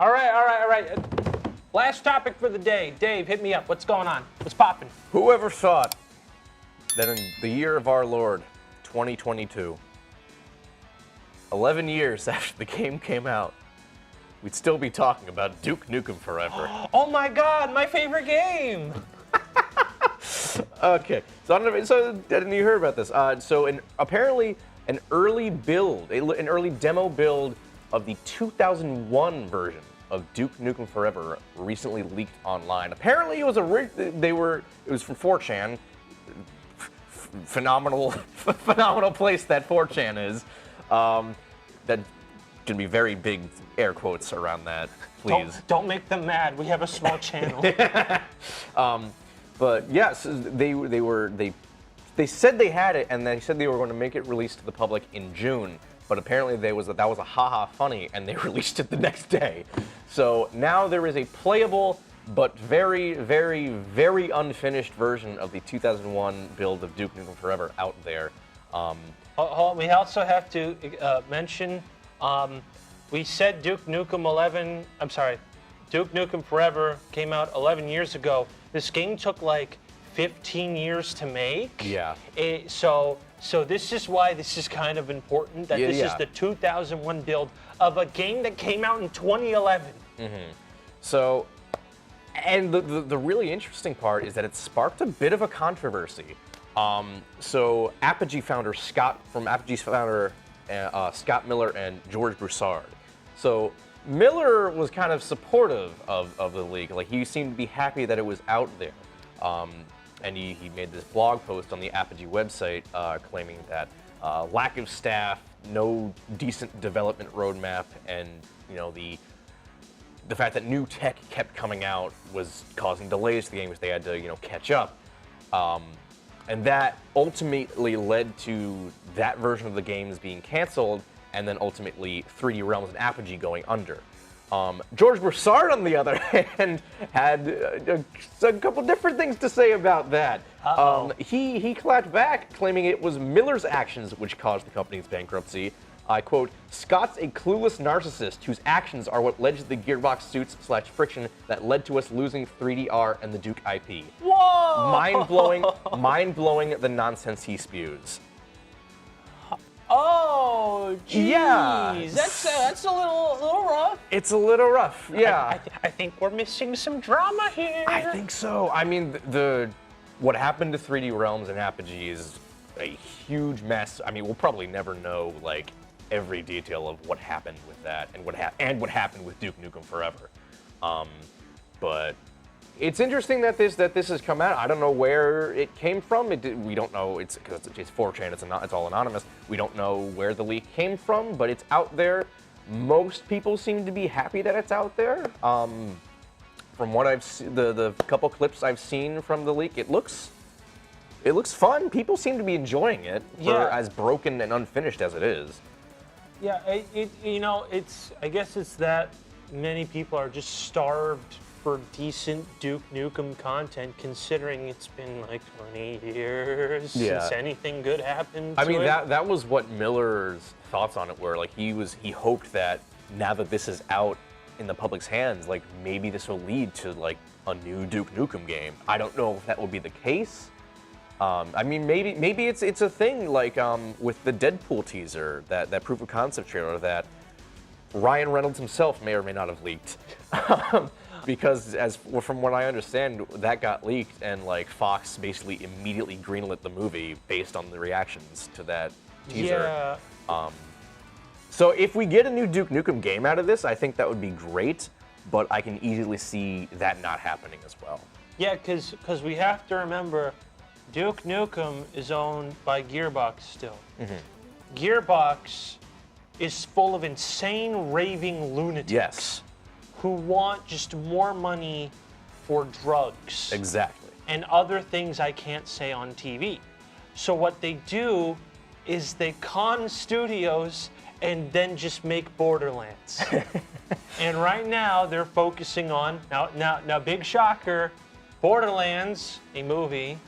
All right. Last topic for the day. Dave, hit me up. What's going on? What's popping? Whoever thought that in the year of our Lord, 2022, 11 years after the game came out, we'd still be talking about Duke Nukem Forever. Oh my God, my favorite game! Okay, so didn't you hear about this? Apparently an early build, an early demo build of the 2001 version of Duke Nukem Forever recently leaked online. Apparently it was it was from 4chan. Phenomenal place that 4chan is. That can be very big air quotes around that, please. Don't make them mad. We have a small channel. But yes, they said they had it, and they said they were going to make it released to the public in June. But apparently that was a haha funny, and they released it the next day. So now there is a playable but very, very, very unfinished version of the 2001 build of Duke Nukem Forever out there. We also have to mention, we said Duke Nukem Forever came out 11 years ago. This game took like 15 years to make. Yeah. So this is why this is kind of important, that this is the 2001 build of a game that came out in 2011. Mm-hmm. So, and the really interesting part is that it sparked a bit of a controversy. So Apogee founder Scott Miller and George Broussard. So Miller was kind of supportive of the leak. Like, he seemed to be happy that it was out there. And he made this blog post on the Apogee website claiming that lack of staff, no decent development roadmap, and the fact that new tech kept coming out was causing delays to the game, which they had to catch up. And that ultimately led to that version of the games being canceled, and then ultimately 3D Realms and Apogee going under. George Broussard, on the other hand, had a couple different things to say about that. He clapped back, claiming it was Miller's actions which caused the company's bankruptcy. I quote, "Scott's a clueless narcissist whose actions are what led to the gearbox suits/friction that led to us losing 3DR and the Duke IP. Whoa! Mind blowing the nonsense he spews." Oh, geez. Yeah. That's a little rough. It's a little rough, yeah. I think we're missing some drama here. I think so. I mean, what happened to 3D Realms and Apogee is a huge mess. I mean, we'll probably never know, like, every detail of what happened with that and what happened with Duke Nukem Forever. But it's interesting that this has come out. I don't know where it came from. We don't know. It's because it's 4chan. It's all anonymous. We don't know where the leak came from, but it's out there. Most people seem to be happy that it's out there. From what I've seen, the couple clips I've seen from the leak, it looks fun. People seem to be enjoying it, as broken and unfinished as it is. Yeah, I guess it's that many people are just starved for decent Duke Nukem content, considering it's been like 20 years since anything good happened to it. that was what Miller's thoughts on it were. Like, he hoped that now that this is out in the public's hands, like, maybe this will lead to like a new Duke Nukem game. I don't know if that will be the case. I mean, maybe it's a thing like with the Deadpool teaser, that proof of concept trailer that Ryan Reynolds himself may or may not have leaked. Because from what I understand, that got leaked, and like Fox basically immediately greenlit the movie based on the reactions to that teaser. Yeah. So if we get a new Duke Nukem game out of this, I think that would be great, but I can easily see that not happening as well. Yeah, because we have to remember, Duke Nukem is owned by Gearbox still. Mm-hmm. Gearbox is full of insane, raving lunatics who want just more money for drugs. Exactly. And other things I can't say on TV. So what they do is they con studios and then just make Borderlands. And right now they're focusing on, now big shocker, Borderlands, a movie,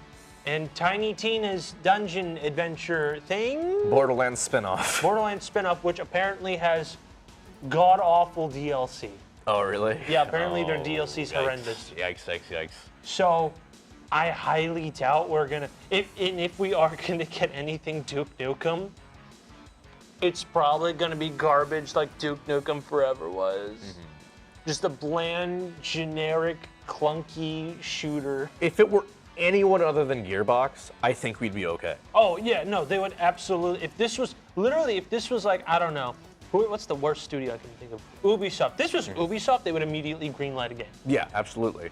and Tiny Tina's dungeon adventure thing. Borderlands spinoff. Borderlands spinoff, which apparently has god-awful DLC. Oh, really? Yeah, apparently their Oh, DLC's yikes. horrendous. Yikes, yikes, yikes. So, I highly doubt we're gonna. If we are gonna get anything Duke Nukem, it's probably gonna be garbage like Duke Nukem Forever was. Just a bland, generic, clunky shooter. If it were anyone other than Gearbox, I think we'd be okay. Oh yeah, no, they would absolutely. If this was like, I don't know, what's the worst studio I can think of? Ubisoft. This was Ubisoft, they would immediately greenlight a game. Yeah, absolutely.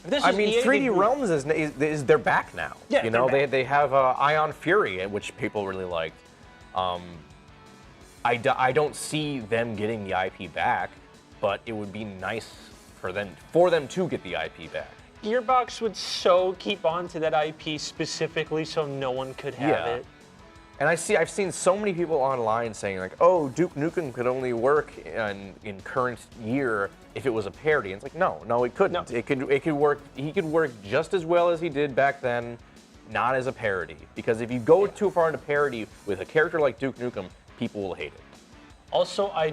If this I was mean, EA, 3D Realms is they're back now. Yeah, you know, they're back. they have Ion Fury, which people really liked. I don't see them getting the IP back, but it would be nice for them to get the IP back. Gearbox would so keep on to that IP specifically so no one could have it. And I've seen so many people online saying like, oh, Duke Nukem could only work in current year if it was a parody. And it's like, no, it couldn't. No. It could work. He could work just as well as he did back then, not as a parody. Because if you go too far into parody with a character like Duke Nukem, people will hate it. Also, I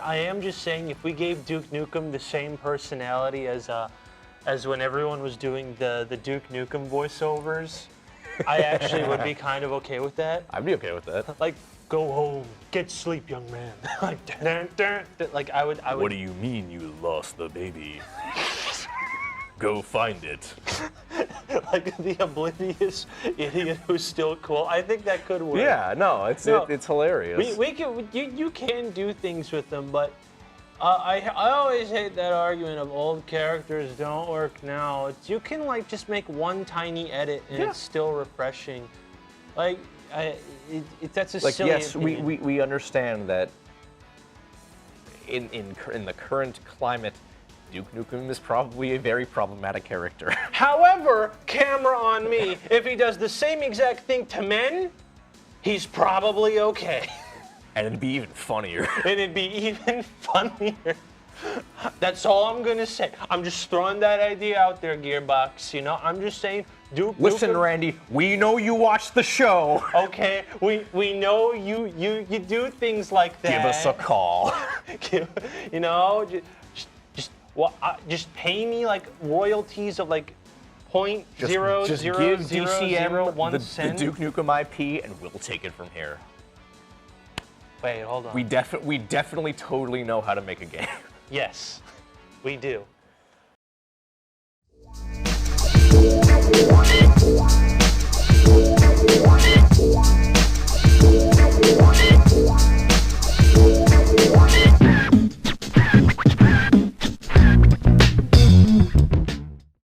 am just saying, if we gave Duke Nukem the same personality as when everyone was doing the Duke Nukem voiceovers, I actually would be kind of okay with that. I'd be okay with that. Like, go home, get sleep, young man. Like, dun, dun, dun. Like I would. What do you mean you lost the baby? Go find it. Like the oblivious idiot who's still cool. I think that could work. Yeah, no, it's hilarious. You can do things with them, but I always hate that argument of old characters don't work now. You can like just make one tiny edit and it's still refreshing. Like that's a like silly yes, opinion. we understand that in the current climate, Duke Nukem is probably a very problematic character. However, camera on me, if he does the same exact thing to men, he's probably okay. And it'd be even funnier. And it'd be even funnier. That's all I'm gonna say. I'm just throwing that idea out there, Gearbox. You know, I'm just saying, Duke Listen, Nukem, Randy, we know you watch the show. Okay, we know you do things like that. Give us a call. You know, just pay me like royalties of like Just give DCM the Duke Nukem IP, and we'll take it from here. Wait, hold on. We definitely totally know how to make a game. Yes, we do.